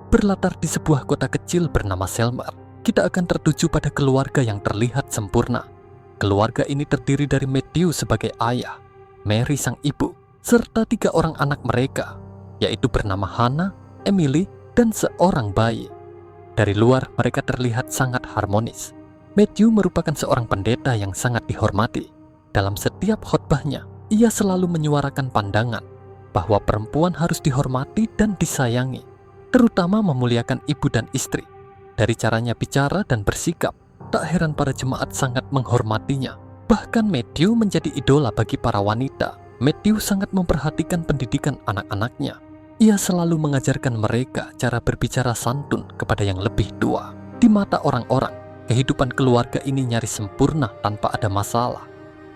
Berlatar di sebuah kota kecil bernama Selmer, kita akan tertuju pada keluarga yang terlihat sempurna. Keluarga ini terdiri dari Matthew sebagai ayah, Mary sang ibu, serta 3 orang anak mereka, yaitu bernama Hannah, Emily, dan seorang bayi. Dari luar mereka terlihat sangat harmonis. Matthew merupakan seorang pendeta yang sangat dihormati. Dalam setiap khotbahnya, ia selalu menyuarakan pandangan bahwa perempuan harus dihormati dan disayangi, terutama memuliakan ibu dan istri. Dari caranya bicara dan bersikap, tak heran para jemaat sangat menghormatinya. Bahkan Matthew menjadi idola bagi para wanita. Matthew sangat memperhatikan pendidikan anak-anaknya. Ia selalu mengajarkan mereka cara berbicara santun kepada yang lebih tua. Di mata orang-orang, kehidupan keluarga ini nyaris sempurna tanpa ada masalah.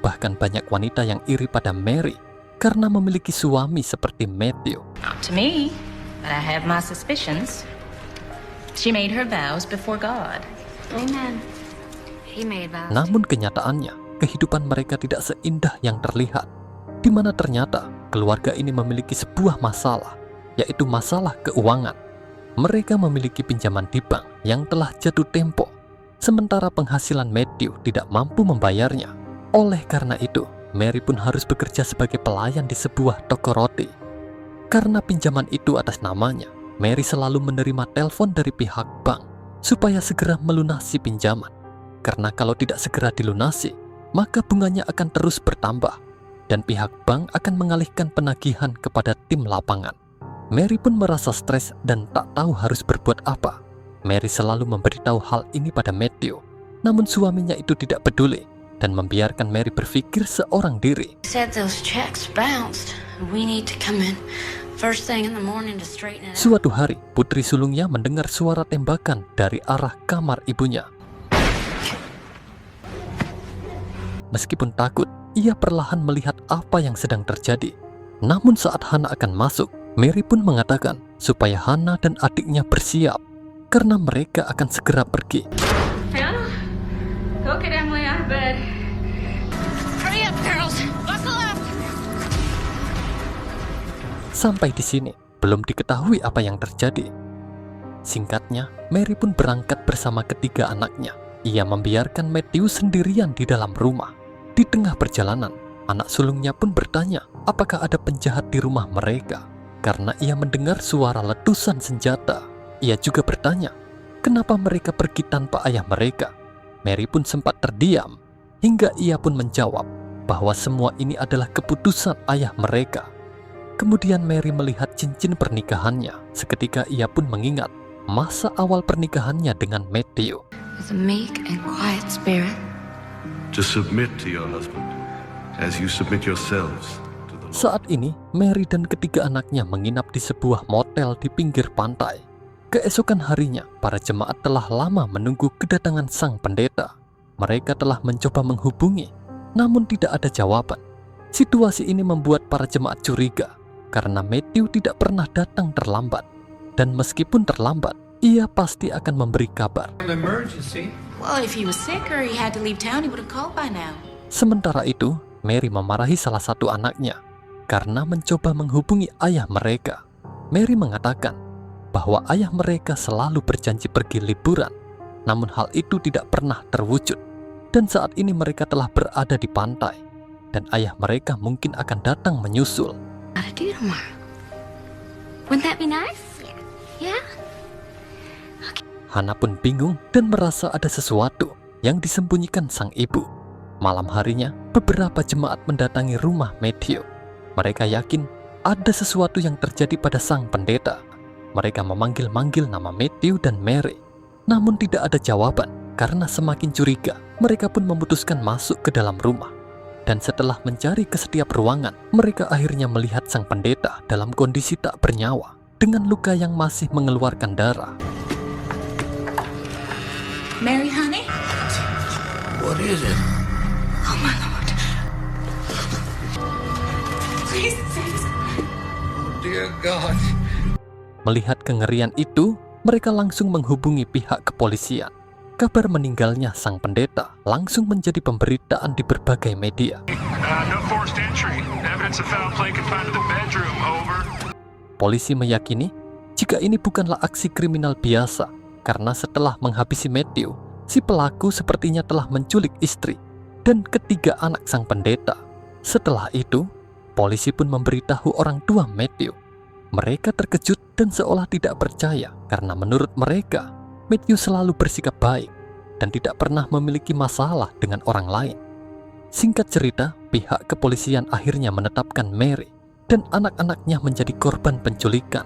Bahkan banyak wanita yang iri pada Mary karena memiliki suami seperti Matthew. Not to me, but I have my suspicions. She made her vows before God. Amen. He made vows. Namun kenyataannya, kehidupan mereka tidak seindah yang terlihat, di mana ternyata keluarga ini memiliki sebuah masalah, yaitu masalah keuangan. Mereka memiliki pinjaman di bank yang telah jatuh tempo, sementara penghasilan Matthew tidak mampu membayarnya. Oleh karena itu, Mary pun harus bekerja sebagai pelayan di sebuah toko roti. Karena pinjaman itu atas namanya, Mary selalu menerima telepon dari pihak bank supaya segera melunasi pinjaman. Karena kalau tidak segera dilunasi, maka bunganya akan terus bertambah dan pihak bank akan mengalihkan penagihan kepada tim lapangan. Mary pun merasa stres dan tak tahu harus berbuat apa. Mary selalu memberitahu hal ini pada Matthew, namun suaminya itu tidak peduli dan membiarkan Mary berpikir seorang diri. Said those checks bounced. We need to come in first thing in the morning to straighten it out. Suatu hari, putri sulungnya mendengar suara tembakan dari arah kamar ibunya. Meskipun takut, ia perlahan melihat apa yang sedang terjadi. Namun saat Hannah akan masuk, Mary pun mengatakan supaya Hannah dan adiknya bersiap karena mereka akan segera pergi. Hannah, go get Emily out of bed. Hurry up, girls. Buckle up. Sampai di sini, belum diketahui apa yang terjadi. Singkatnya, Mary pun berangkat bersama ketiga anaknya. Ia membiarkan Matthew sendirian di dalam rumah. Di tengah perjalanan, anak sulungnya pun bertanya apakah ada penjahat di rumah mereka. Karena ia mendengar suara letusan senjata. Ia juga bertanya, kenapa mereka pergi tanpa ayah mereka? Mary pun sempat terdiam, hingga ia pun menjawab bahwa semua ini adalah keputusan ayah mereka. Kemudian Mary melihat cincin pernikahannya. Seketika ia pun mengingat masa awal pernikahannya dengan Matthew. With a meek and quiet spirit. To submit to your husband as you submit yourselves to the Lord. Saat ini, Mary dan ketiga anaknya menginap di sebuah motel di pinggir pantai. Keesokan harinya, para jemaat telah lama menunggu kedatangan sang pendeta. Mereka telah mencoba menghubungi, namun tidak ada jawaban. Situasi ini membuat para jemaat curiga, karena Matthew tidak pernah datang terlambat. Dan meskipun terlambat, ia pasti akan memberi kabar. Well, if he was sick or he had to leave town, he would have called by now. Sementara itu, Mary memarahi salah satu anaknya karena mencoba menghubungi ayah mereka. Mary mengatakan bahwa ayah mereka selalu berjanji pergi liburan, namun hal itu tidak pernah terwujud. Dan saat ini mereka telah berada di pantai, dan ayah mereka mungkin akan datang menyusul. How to do tomorrow? Wouldn't that be nice? Yeah. Hannah pun bingung dan merasa ada sesuatu yang disembunyikan sang ibu. Malam harinya, beberapa jemaat mendatangi rumah Matthew. Mereka yakin ada sesuatu yang terjadi pada sang pendeta. Mereka memanggil-manggil nama Matthew dan Mary. Namun tidak ada jawaban. Karena semakin curiga, mereka pun memutuskan masuk ke dalam rumah. Dan setelah mencari ke setiap ruangan, mereka akhirnya melihat sang pendeta dalam kondisi tak bernyawa, dengan luka yang masih mengeluarkan darah. Mary, honey? What is it? Oh, my Lord. Please, please. Dear God. Melihat kengerian itu, mereka langsung menghubungi pihak kepolisian. Kabar meninggalnya sang pendeta langsung menjadi pemberitaan di berbagai media. No forced entry. Evidence of foul play confined to the bedroom. Over. Polisi meyakini jika ini bukanlah aksi kriminal biasa, karena setelah menghabisi Matthew, si pelaku sepertinya telah menculik istri dan ketiga anak sang pendeta. Setelah itu, polisi pun memberitahu orang tua Matthew. Mereka terkejut dan seolah tidak percaya karena menurut mereka, Matthew selalu bersikap baik dan tidak pernah memiliki masalah dengan orang lain. Singkat cerita, pihak kepolisian akhirnya menetapkan Mary dan anak-anaknya menjadi korban penculikan.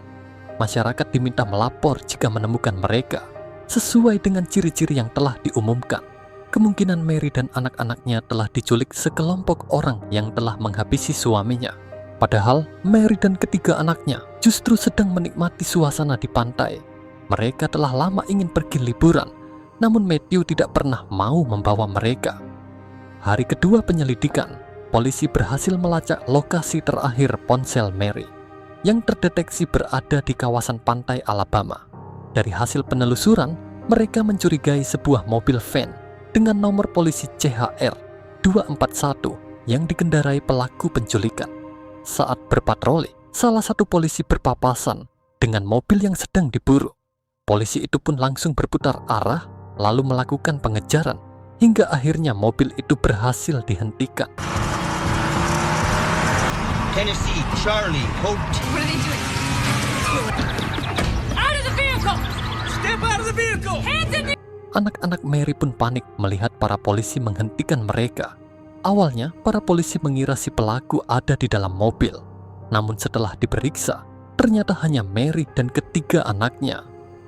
Masyarakat diminta melapor jika menemukan mereka sesuai dengan ciri-ciri yang telah diumumkan. Kemungkinan Mary dan anak-anaknya telah diculik sekelompok orang yang telah menghabisi suaminya. Padahal Mary dan ketiga anaknya justru sedang menikmati suasana di pantai. Mereka telah lama ingin pergi liburan, namun Matthew tidak pernah mau membawa mereka. Hari kedua penyelidikan, polisi berhasil melacak lokasi terakhir ponsel Mary yang terdeteksi berada di kawasan pantai Alabama. Dari hasil penelusuran, mereka mencurigai sebuah mobil van dengan nomor polisi CHR 241 yang dikendarai pelaku penculikan. Saat berpatroli, salah satu polisi berpapasan dengan mobil yang sedang diburu. Polisi itu pun langsung berputar arah lalu melakukan pengejaran hingga akhirnya mobil itu berhasil dihentikan. Tennessee, Charlie, Hope. What are they doing? Out of the vehicle! Step out of the vehicle! Hands in the... Anak-anak Mary pun panik melihat para polisi menghentikan mereka. Awalnya, para polisi mengira si pelaku ada di dalam mobil. Namun setelah diperiksa, ternyata hanya Mary dan ketiga anaknya.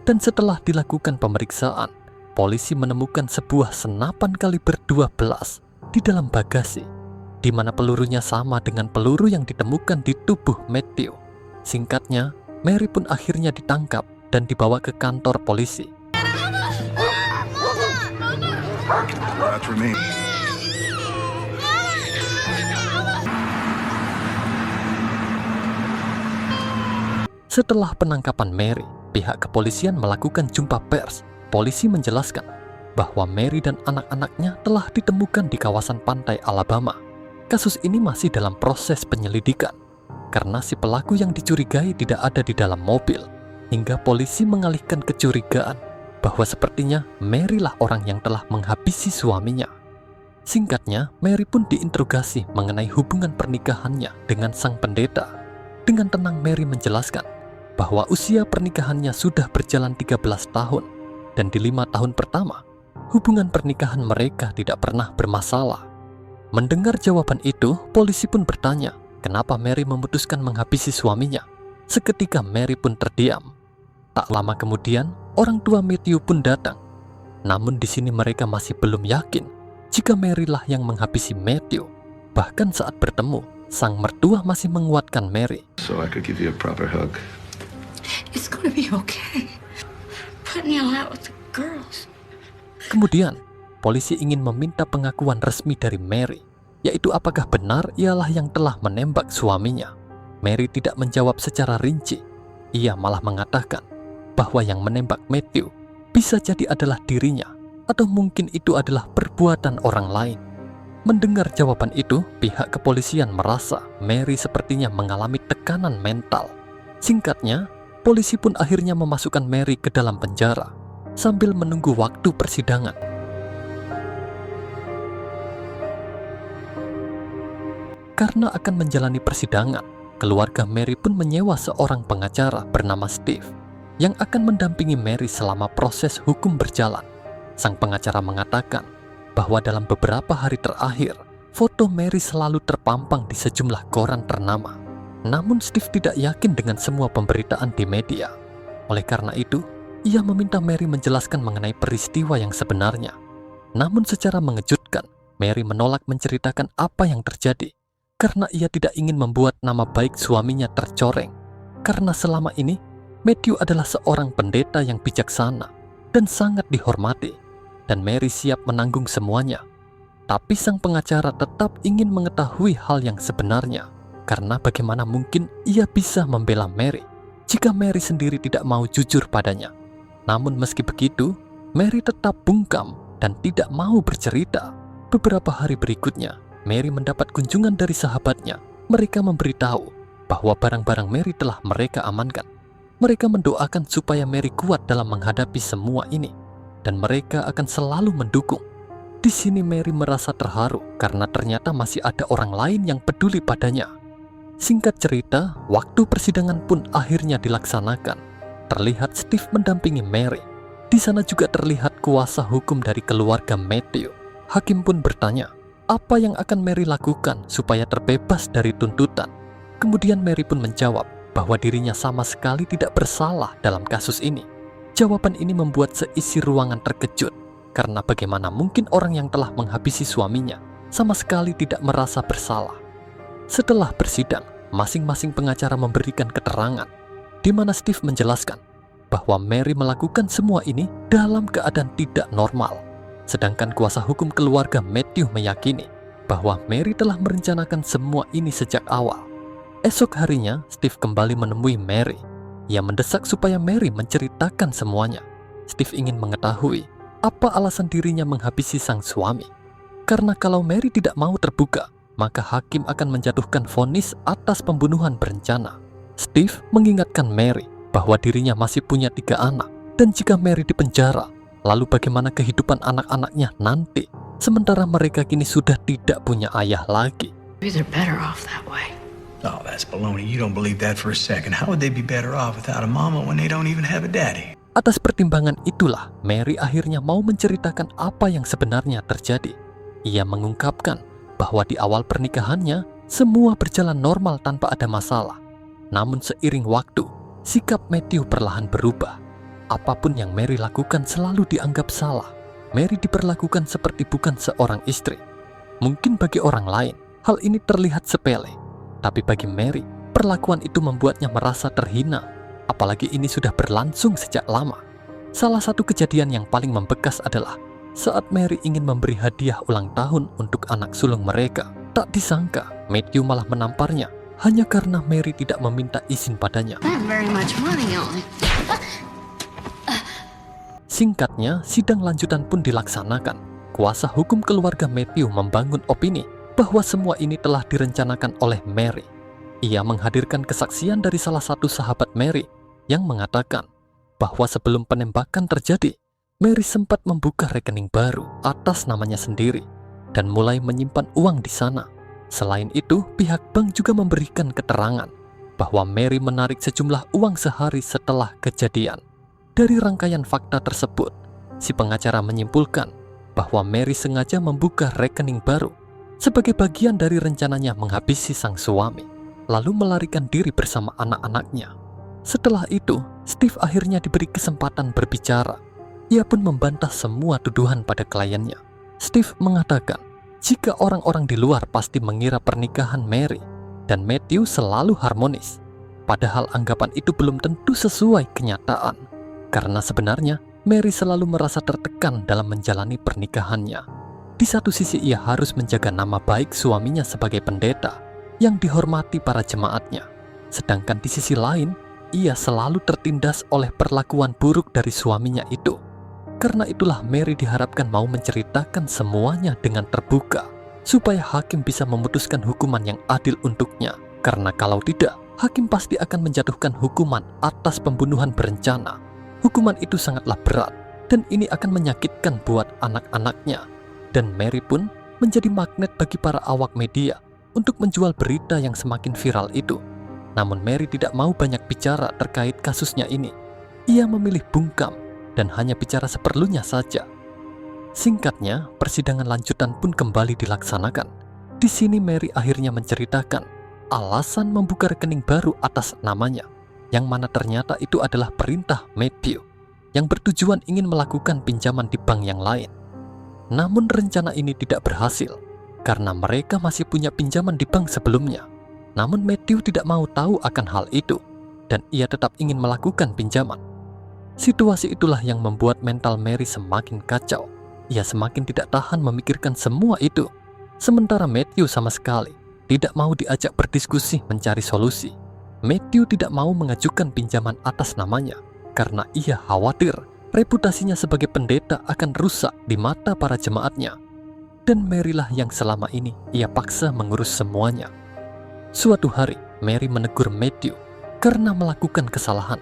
Dan setelah dilakukan pemeriksaan, polisi menemukan sebuah senapan kaliber 12 di dalam bagasi, di mana pelurunya sama dengan peluru yang ditemukan di tubuh Matthew. Singkatnya, Mary pun akhirnya ditangkap dan dibawa ke kantor polisi. Setelah penangkapan Mary, pihak kepolisian melakukan jumpa pers. Polisi menjelaskan bahwa Mary dan anak-anaknya telah ditemukan di kawasan pantai Alabama. Kasus ini masih dalam proses penyelidikan karena si pelaku yang dicurigai tidak ada di dalam mobil, hingga polisi mengalihkan kecurigaan bahwa sepertinya Mary lah orang yang telah menghabisi suaminya. Singkatnya, Mary pun diinterogasi mengenai hubungan pernikahannya dengan sang pendeta. Dengan tenang Mary menjelaskan bahwa usia pernikahannya sudah berjalan 13 tahun dan di 5 tahun pertama, hubungan pernikahan mereka tidak pernah bermasalah. Mendengar jawaban itu, polisi pun bertanya kenapa Mary memutuskan menghabisi suaminya. Seketika Mary pun terdiam. Tak lama kemudian, orang tua Matthew pun datang. Namun di sini mereka masih belum yakin jika Mary lah yang menghabisi Matthew. Bahkan saat bertemu, sang mertua masih menguatkan Mary. So I could give you a proper hug. It's gonna be okay. Put Neil out with the girls. Kemudian, polisi ingin meminta pengakuan resmi dari Mary, yaitu apakah benar ialah yang telah menembak suaminya. Mary tidak menjawab secara rinci. Ia malah mengatakan bahwa yang menembak Matthew bisa jadi adalah dirinya, atau mungkin itu adalah perbuatan orang lain. Mendengar jawaban itu, pihak kepolisian merasa Mary sepertinya mengalami tekanan mental. Singkatnya, polisi pun akhirnya memasukkan Mary ke dalam penjara sambil menunggu waktu persidangan. Karena akan menjalani persidangan, keluarga Mary pun menyewa seorang pengacara bernama Steve yang akan mendampingi Mary selama proses hukum berjalan. Sang pengacara mengatakan bahwa dalam beberapa hari terakhir, foto Mary selalu terpampang di sejumlah koran ternama. Namun Steve tidak yakin dengan semua pemberitaan di media. Oleh karena itu, ia meminta Mary menjelaskan mengenai peristiwa yang sebenarnya. Namun secara mengejutkan, Mary menolak menceritakan apa yang terjadi karena ia tidak ingin membuat nama baik suaminya tercoreng. Karena selama ini, Matthew adalah seorang pendeta yang bijaksana dan sangat dihormati, dan Mary siap menanggung semuanya. Tapi sang pengacara tetap ingin mengetahui hal yang sebenarnya, karena bagaimana mungkin ia bisa membela Mary jika Mary sendiri tidak mau jujur padanya. Namun meski begitu, Mary tetap bungkam dan tidak mau bercerita. Beberapa hari berikutnya, Mary mendapat kunjungan dari sahabatnya. Mereka memberitahu bahwa barang-barang Mary telah mereka amankan. Mereka mendoakan supaya Mary kuat dalam menghadapi semua ini, dan mereka akan selalu mendukung. Di sini Mary merasa terharu karena ternyata masih ada orang lain yang peduli padanya. Singkat cerita, waktu persidangan pun akhirnya dilaksanakan. Terlihat Steve mendampingi Mary. Di sana juga terlihat kuasa hukum dari keluarga Matthew. Hakim pun bertanya, apa yang akan Mary lakukan supaya terbebas dari tuntutan? Kemudian Mary pun menjawab bahwa dirinya sama sekali tidak bersalah dalam kasus ini. Jawaban ini membuat seisi ruangan terkejut, karena bagaimana mungkin orang yang telah menghabisi suaminya sama sekali tidak merasa bersalah. Setelah bersidang, masing-masing pengacara memberikan keterangan, di mana Steve menjelaskan bahwa Mary melakukan semua ini dalam keadaan tidak normal. Sedangkan kuasa hukum keluarga Matthew meyakini bahwa Mary telah merencanakan semua ini sejak awal. Esok harinya, Steve kembali menemui Mary. Ia mendesak supaya Mary menceritakan semuanya. Steve ingin mengetahui apa alasan dirinya menghabisi sang suami. Karena kalau Mary tidak mau terbuka, maka hakim akan menjatuhkan vonis atas pembunuhan berencana. Steve mengingatkan Mary bahwa dirinya masih punya 3 anak, dan jika Mary dipenjara, lalu bagaimana kehidupan anak-anaknya nanti, sementara mereka kini sudah tidak punya ayah lagi. Maybe they're better off that way. Oh, that's baloney. You don't believe that for a second. How would they be better off without a mama when they don't even have a daddy? Atas pertimbangan itulah, Mary akhirnya mau menceritakan apa yang sebenarnya terjadi. Ia mengungkapkan bahwa di awal pernikahannya, semua berjalan normal tanpa ada masalah. Namun seiring waktu, sikap Matthew perlahan berubah. Apapun yang Mary lakukan selalu dianggap salah. Mary diperlakukan seperti bukan seorang istri. Mungkin bagi orang lain, hal ini terlihat sepele. Tapi bagi Mary, perlakuan itu membuatnya merasa terhina. Apalagi ini sudah berlangsung sejak lama. Salah satu kejadian yang paling membekas adalah saat Mary ingin memberi hadiah ulang tahun untuk anak sulung mereka. Tak disangka, Matthew malah menamparnya hanya karena Mary tidak meminta izin padanya. Not very much money on it. Singkatnya, sidang lanjutan pun dilaksanakan. Kuasa hukum keluarga Matthew membangun opini bahwa semua ini telah direncanakan oleh Mary. Ia menghadirkan kesaksian dari salah satu sahabat Mary yang mengatakan bahwa sebelum penembakan terjadi, Mary sempat membuka rekening baru atas namanya sendiri dan mulai menyimpan uang di sana. Selain itu, pihak bank juga memberikan keterangan bahwa Mary menarik sejumlah uang sehari setelah kejadian. Dari rangkaian fakta tersebut, si pengacara menyimpulkan bahwa Mary sengaja membuka rekening baru sebagai bagian dari rencananya menghabisi sang suami, lalu melarikan diri bersama anak-anaknya. Setelah itu, Steve akhirnya diberi kesempatan berbicara. Ia pun membantah semua tuduhan pada kliennya. Steve mengatakan, jika orang-orang di luar pasti mengira pernikahan Mary dan Matthew selalu harmonis, padahal anggapan itu belum tentu sesuai kenyataan. Karena sebenarnya, Mary selalu merasa tertekan dalam menjalani pernikahannya. Di satu sisi ia harus menjaga nama baik suaminya sebagai pendeta yang dihormati para jemaatnya. Sedangkan di sisi lain, ia selalu tertindas oleh perlakuan buruk dari suaminya itu. Karena itulah Mary diharapkan mau menceritakan semuanya dengan terbuka, supaya hakim bisa memutuskan hukuman yang adil untuknya. Karena kalau tidak, hakim pasti akan menjatuhkan hukuman atas pembunuhan berencana. Hukuman itu sangatlah berat, dan ini akan menyakitkan buat anak-anaknya. Dan Mary pun menjadi magnet bagi para awak media untuk menjual berita yang semakin viral itu. Namun Mary tidak mau banyak bicara terkait kasusnya ini. Ia memilih bungkam dan hanya bicara seperlunya saja. Singkatnya, persidangan lanjutan pun kembali dilaksanakan. Di sini Mary akhirnya menceritakan alasan membuka rekening baru atas namanya, yang mana ternyata itu adalah perintah Matthew yang bertujuan ingin melakukan pinjaman di bank yang lain. Namun rencana ini tidak berhasil karena mereka masih punya pinjaman di bank sebelumnya. Namun Matthew tidak mau tahu akan hal itu dan ia tetap ingin melakukan pinjaman. Situasi itulah yang membuat mental Mary semakin kacau. Ia semakin tidak tahan memikirkan semua itu. Sementara Matthew sama sekali tidak mau diajak berdiskusi mencari solusi. Matthew tidak mau mengajukan pinjaman atas namanya karena ia khawatir reputasinya sebagai pendeta akan rusak di mata para jemaatnya. Dan Mary lah yang selama ini ia paksa mengurus semuanya. Suatu hari, Mary menegur Matthew karena melakukan kesalahan.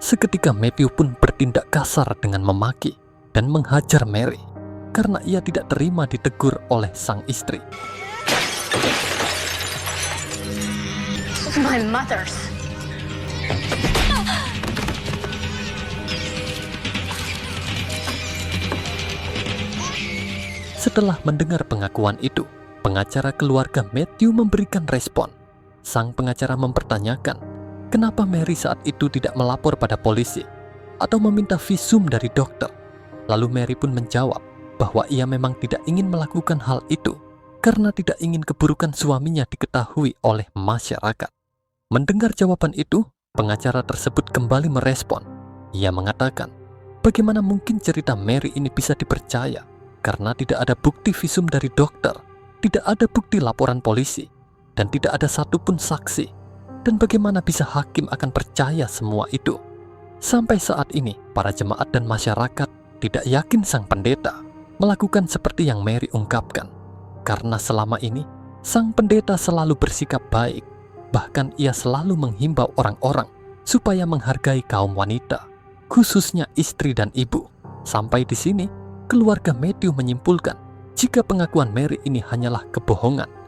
Seketika Matthew pun bertindak kasar dengan memaki dan menghajar Mary karena ia tidak terima ditegur oleh sang istri. This is my mother's. Setelah mendengar pengakuan itu, pengacara keluarga Matthew memberikan respon. Sang pengacara mempertanyakan, kenapa Mary saat itu tidak melapor pada polisi atau meminta visum dari dokter. Lalu Mary pun menjawab bahwa ia memang tidak ingin melakukan hal itu karena tidak ingin keburukan suaminya diketahui oleh masyarakat. Mendengar jawaban itu, pengacara tersebut kembali merespon. Ia mengatakan, bagaimana mungkin cerita Mary ini bisa dipercaya karena tidak ada bukti visum dari dokter, tidak ada bukti laporan polisi, dan tidak ada satupun saksi. Dan bagaimana bisa hakim akan percaya semua itu? Sampai saat ini, para jemaat dan masyarakat tidak yakin sang pendeta melakukan seperti yang Mary ungkapkan. Karena selama ini, sang pendeta selalu bersikap baik. Bahkan ia selalu menghimbau orang-orang supaya menghargai kaum wanita, khususnya istri dan ibu. Sampai di sini, keluarga Matthew menyimpulkan jika pengakuan Mary ini hanyalah kebohongan.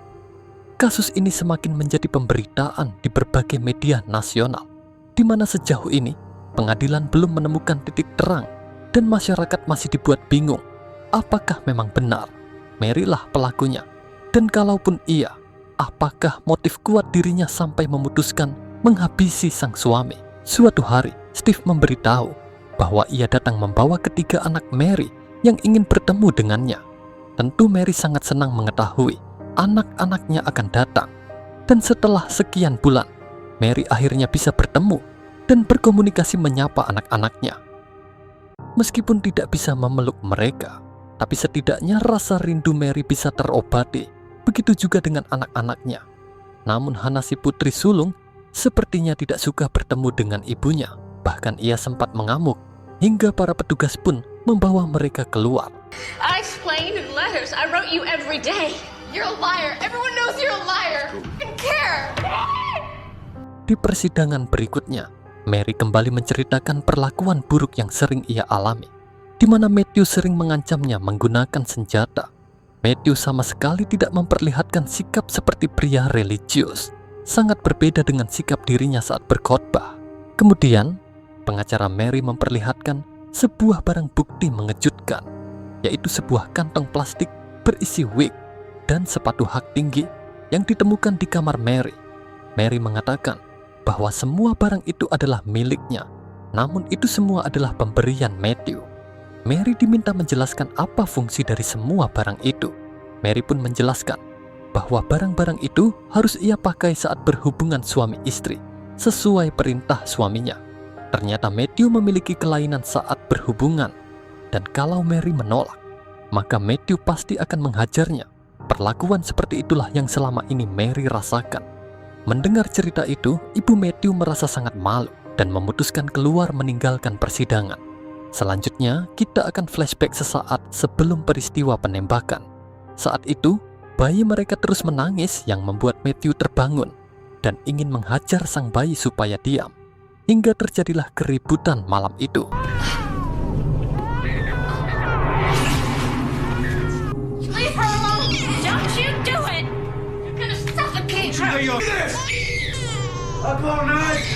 Kasus ini semakin menjadi pemberitaan di berbagai media nasional, di mana sejauh ini pengadilan belum menemukan titik terang dan masyarakat masih dibuat bingung. Apakah memang benar Mary lah pelakunya? Dan kalaupun iya, apakah motif kuat dirinya sampai memutuskan menghabisi sang suami? Suatu hari, Steve memberitahu bahwa ia datang membawa ketiga anak Mary yang ingin bertemu dengannya. Tentu Mary sangat senang mengetahui anak-anaknya akan datang. Dan setelah sekian bulan, Mary akhirnya bisa bertemu dan berkomunikasi menyapa anak-anaknya. Meskipun tidak bisa memeluk mereka, tapi setidaknya rasa rindu Mary bisa terobati. Begitu juga dengan anak-anaknya. Namun Hannah si putri sulung sepertinya tidak suka bertemu dengan ibunya. Bahkan ia sempat mengamuk hingga para petugas pun membawa mereka keluar. I explained in letters I wrote you every day. You're a liar. Everyone knows you're a liar. I don't care. Di persidangan berikutnya, Mary kembali menceritakan perlakuan buruk yang sering ia alami, di mana Matthew sering mengancamnya menggunakan senjata. Matthew sama sekali tidak memperlihatkan sikap seperti pria religius, sangat berbeda dengan sikap dirinya saat berkhotbah. Kemudian, pengacara Mary memperlihatkan sebuah barang bukti mengejutkan, yaitu sebuah kantong plastik berisi wig dan sepatu hak tinggi yang ditemukan di kamar Mary. Mary mengatakan bahwa semua barang itu adalah miliknya, namun itu semua adalah pemberian Matthew. Mary diminta menjelaskan apa fungsi dari semua barang itu. Mary pun menjelaskan bahwa barang-barang itu harus ia pakai saat berhubungan suami istri, sesuai perintah suaminya. Ternyata Matthew memiliki kelainan saat berhubungan, dan kalau Mary menolak, maka Matthew pasti akan menghajarnya. Perlakuan seperti itulah yang selama ini Mary rasakan. Mendengar cerita itu, ibu Matthew merasa sangat malu dan memutuskan keluar meninggalkan persidangan. Selanjutnya, kita akan flashback sesaat sebelum peristiwa penembakan. Saat itu, bayi mereka terus menangis yang membuat Matthew terbangun dan ingin menghajar sang bayi supaya diam. Hingga terjadilah keributan malam itu. Leave her alone. Don't you do it. You're gonna suffocate her. Up all night.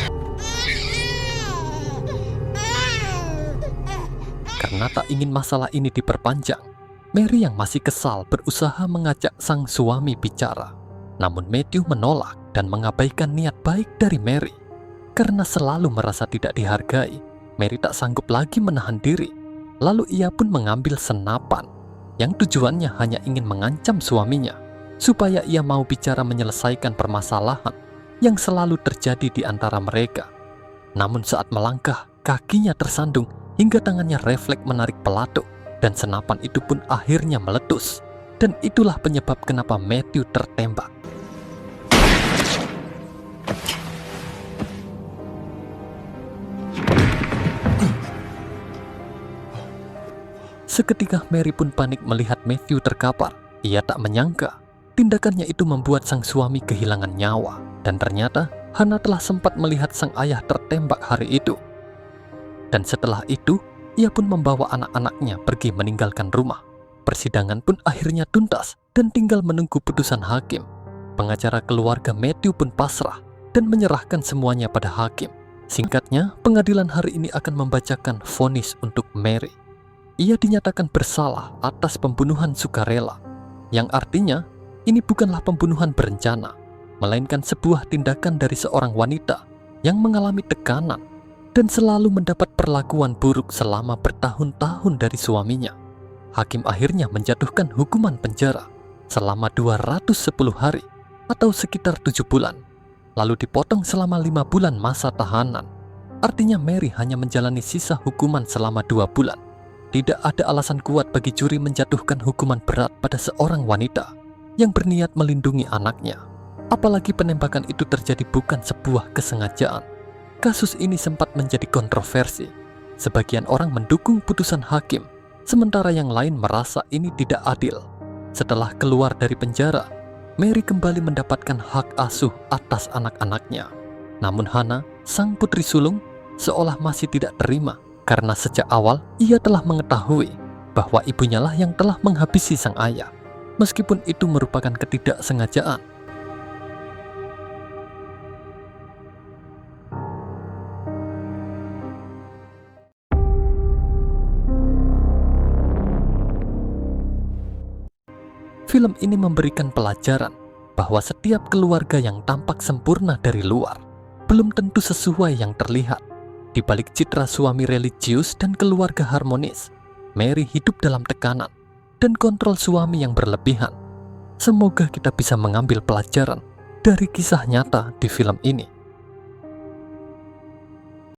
Karena tak ingin masalah ini diperpanjang, Mary yang masih kesal berusaha mengajak sang suami bicara. Namun Matthew menolak dan mengabaikan niat baik dari Mary. Karena selalu merasa tidak dihargai, Mary tak sanggup lagi menahan diri. Lalu ia pun mengambil senapan yang tujuannya hanya ingin mengancam suaminya supaya ia mau bicara menyelesaikan permasalahan yang selalu terjadi di antara mereka. Namun saat melangkah, kakinya tersandung hingga tangannya refleks menarik pelatuk, dan senapan itu pun akhirnya meletus. Dan itulah penyebab kenapa Matthew tertembak. Seketika Mary pun panik melihat Matthew terkapar. Ia tak menyangka tindakannya itu membuat sang suami kehilangan nyawa. Dan ternyata Hannah telah sempat melihat sang ayah tertembak hari itu. Dan setelah itu, ia pun membawa anak-anaknya pergi meninggalkan rumah. Persidangan pun akhirnya tuntas dan tinggal menunggu putusan hakim. Pengacara keluarga Matthew pun pasrah dan menyerahkan semuanya pada hakim. Singkatnya, pengadilan hari ini akan membacakan vonis untuk Mary. Ia dinyatakan bersalah atas pembunuhan sukarela, yang artinya ini bukanlah pembunuhan berencana, melainkan sebuah tindakan dari seorang wanita yang mengalami tekanan dan selalu mendapat perlakuan buruk selama bertahun-tahun dari suaminya. Hakim akhirnya menjatuhkan hukuman penjara selama 210 hari atau sekitar 7 bulan, lalu dipotong selama 5 bulan masa tahanan. Artinya Mary hanya menjalani sisa hukuman selama 2 bulan. Tidak ada alasan kuat bagi juri menjatuhkan hukuman berat pada seorang wanita yang berniat melindungi anaknya. Apalagi penembakan itu terjadi bukan sebuah kesengajaan. Kasus ini sempat menjadi kontroversi. Sebagian orang mendukung putusan hakim, sementara yang lain merasa ini tidak adil. Setelah keluar dari penjara, Mary kembali mendapatkan hak asuh atas anak-anaknya. Namun Hannah, sang putri sulung, seolah masih tidak terima karena sejak awal ia telah mengetahui bahwa ibunya lah yang telah menghabisi sang ayah, meskipun itu merupakan ketidaksengajaan. Film ini memberikan pelajaran bahwa setiap keluarga yang tampak sempurna dari luar belum tentu sesuai yang terlihat. Di balik citra suami religius dan keluarga harmonis, Mary hidup dalam tekanan dan kontrol suami yang berlebihan. Semoga kita bisa mengambil pelajaran dari kisah nyata di film ini.